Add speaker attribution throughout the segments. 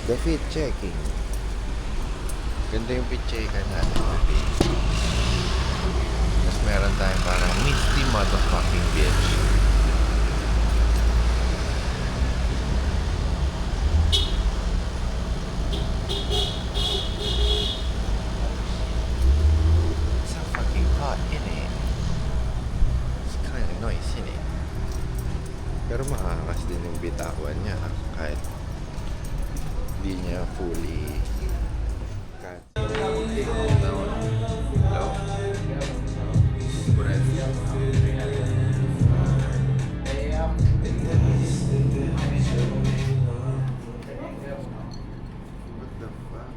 Speaker 1: The fit checking. Ganda yung fit checking natin. Tapos meron tayong parang Misty Motherfucking Bitch. It's so fucking hot in it. It's kind of noise in it. Pero makakakas din yung bitawan niya kahit hindi niya fully cut. Hello? What the fuck?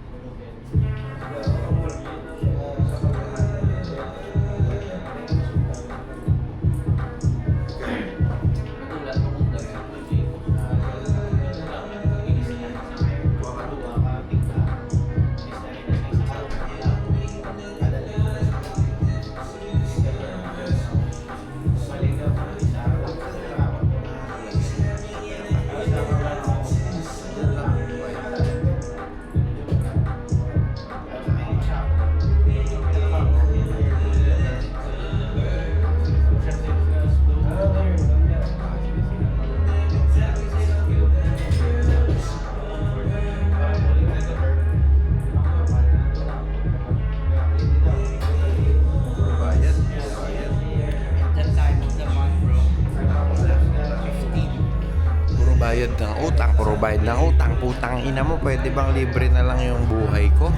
Speaker 1: Bayad ng utang, puro bayad ng utang. Putang ina mo, pwede bang libre na lang yung buhay ko?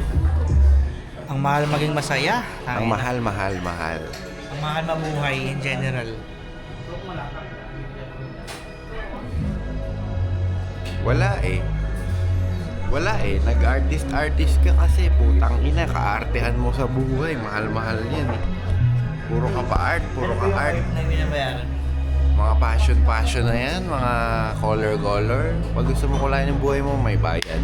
Speaker 2: Ang mahal maging masaya.
Speaker 1: Ang mahal.
Speaker 2: Ang mahal mabuhay in general.
Speaker 1: Wala eh. Nag-artist ka kasi. Putang ina, kaartehan mo sa buhay. Mahal yan eh. Puro ka pa art.
Speaker 2: Na binabayaran.
Speaker 1: Mga passion na yan. Mga color. Pag gusto mo kulayan yung buhay mo, may bayad.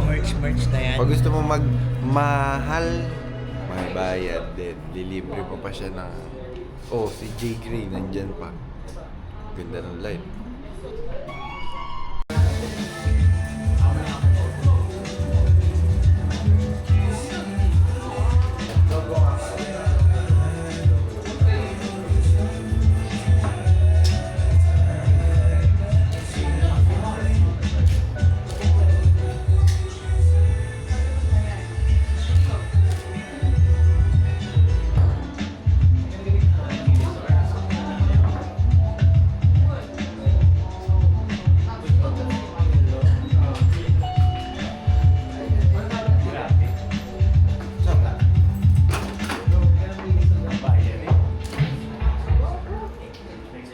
Speaker 2: Merch na yan.
Speaker 1: Pag gusto mo magmahal, may bayad din. Lilibre mo pa siya ng... Oh, si Jay Gray nandyan pa. Ganda ng life.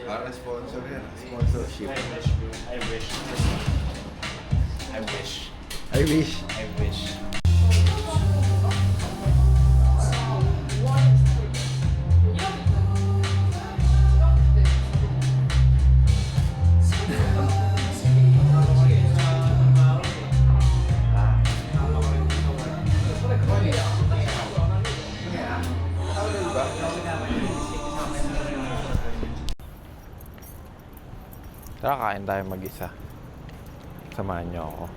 Speaker 1: Para sponsor yan. Sponsorship. I wish. Tara, kain tayo mag-isa. Samahan niyo ako.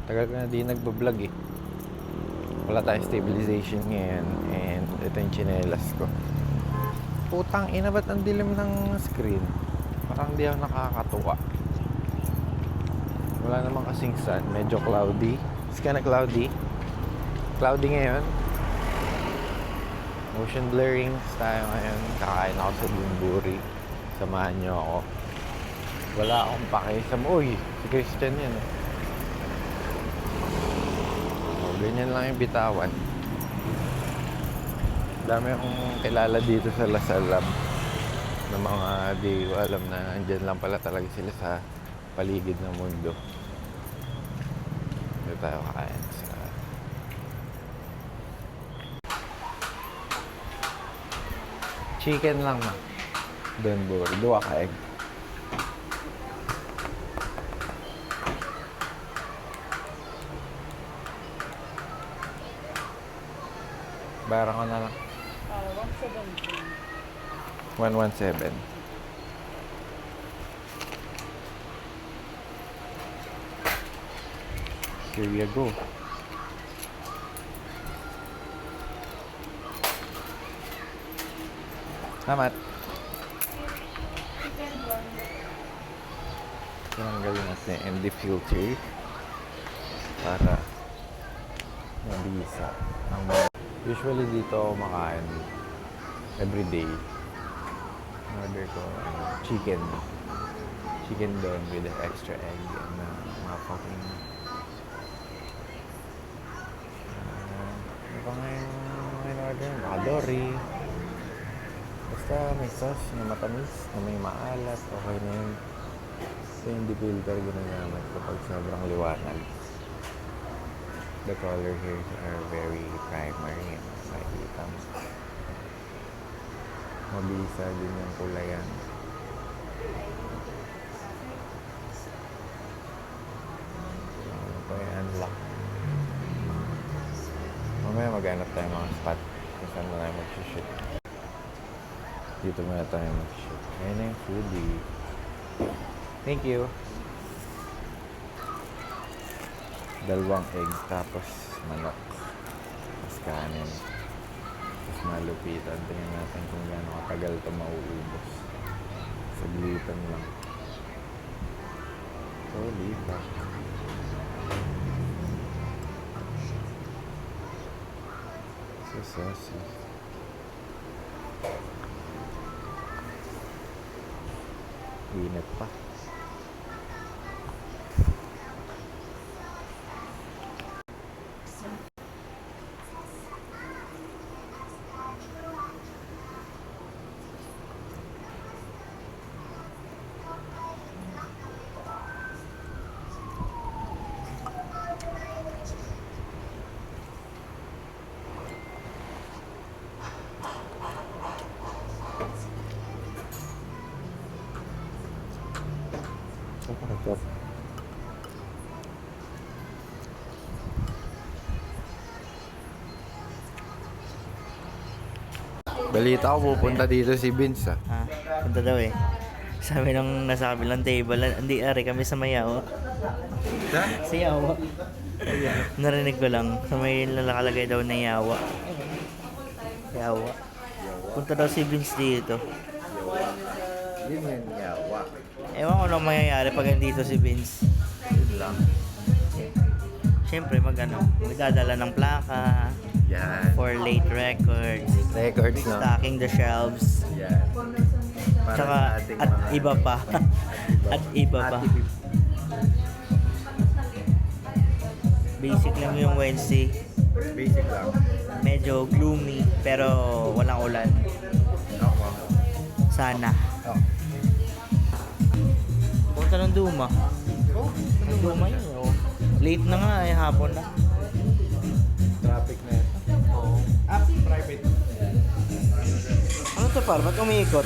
Speaker 1: Tagal ko na di nagbablog eh. Wala tayong stabilization ngayon. And ito yung tsinelas ko. Putang ina, ba't ang dilim ng screen? Parang di ako nakakatuwa. Wala naman kasing sun. Medyo cloudy. It's kinda cloudy. Cloudy ngayon. Motion blurring tayo ngayon. Kakain ako sa Bumburi. Samahan niyo ako. Wala akong pakisam. Uy, si Christian yan eh. O, ganyan lang yung bitawan. Dami akong kilala dito sa Lasalam na mga di ko alam na andyan lang pala talaga sila sa paligid ng mundo. Dito tayo kakain sa chicken lang na. Doon buro. Dua ka egg. Bayaran ko na lang. 117. 117. Here you go. Salamat. Tinanggalin natin yung MD filter para mabisa. Usually dito ako makain everyday. Order ko chicken. Chicken doon with an extra egg and mga fucking ano pa nga yung in-order? Makadori. Basta may sauce na matamis, na may maalat, okay na yun. Ito yung filter ginagamit kapag sobrang liwanag. The color here are very primary. Makikita mo. Mabisa din yung kulayan. Ano pa yung unlock? Mamaya maghanap tayo mga spot kung saan mo tayo mag-shoot. Dito muna tayo mag-shoot. Ayun na yung foodie. Thank you. Dalawang egg tapos manok. Tapos kanin. Tapos malupitan. Tingnan natin kung gaano katagal ito mauubos. Saglitan lang. So, lipat. So saucy. Init pa. Sarap. Balita ko pupunta dito si Vince ah.
Speaker 2: Punta daw eh. Sabi nung nasa kabilang table, hindi ari kami sa Mayawa. Sa Yawa. Narinig ko lang, sa may nakalagay daw na Yawa. Yawa. Punta daw si Vince dito.
Speaker 1: Hindi mo yan yawa.
Speaker 2: Ewan ko lang mangyayari pag nandito si Vince.
Speaker 1: Yun lang.
Speaker 2: Siyempre magdadala ng plaka
Speaker 1: Yan.
Speaker 2: for late records,
Speaker 1: Records no?
Speaker 2: stocking the shelves,
Speaker 1: Yan. Para
Speaker 2: tsaka
Speaker 1: sa ating
Speaker 2: at
Speaker 1: mga-
Speaker 2: iba pa. At iba pa. Basic lang yung Wednesday.
Speaker 1: Basic lang.
Speaker 2: Medyo gloomy pero walang ulan.
Speaker 1: Ako.
Speaker 2: Sana.
Speaker 1: Oh.
Speaker 2: Punta ng Duma. Ng Duma yun. Oh. Late na nga eh, hapon na.
Speaker 1: Traffic na ito.
Speaker 2: Oo.
Speaker 1: Ah, private.
Speaker 2: Ano to par? Ba't umiikot?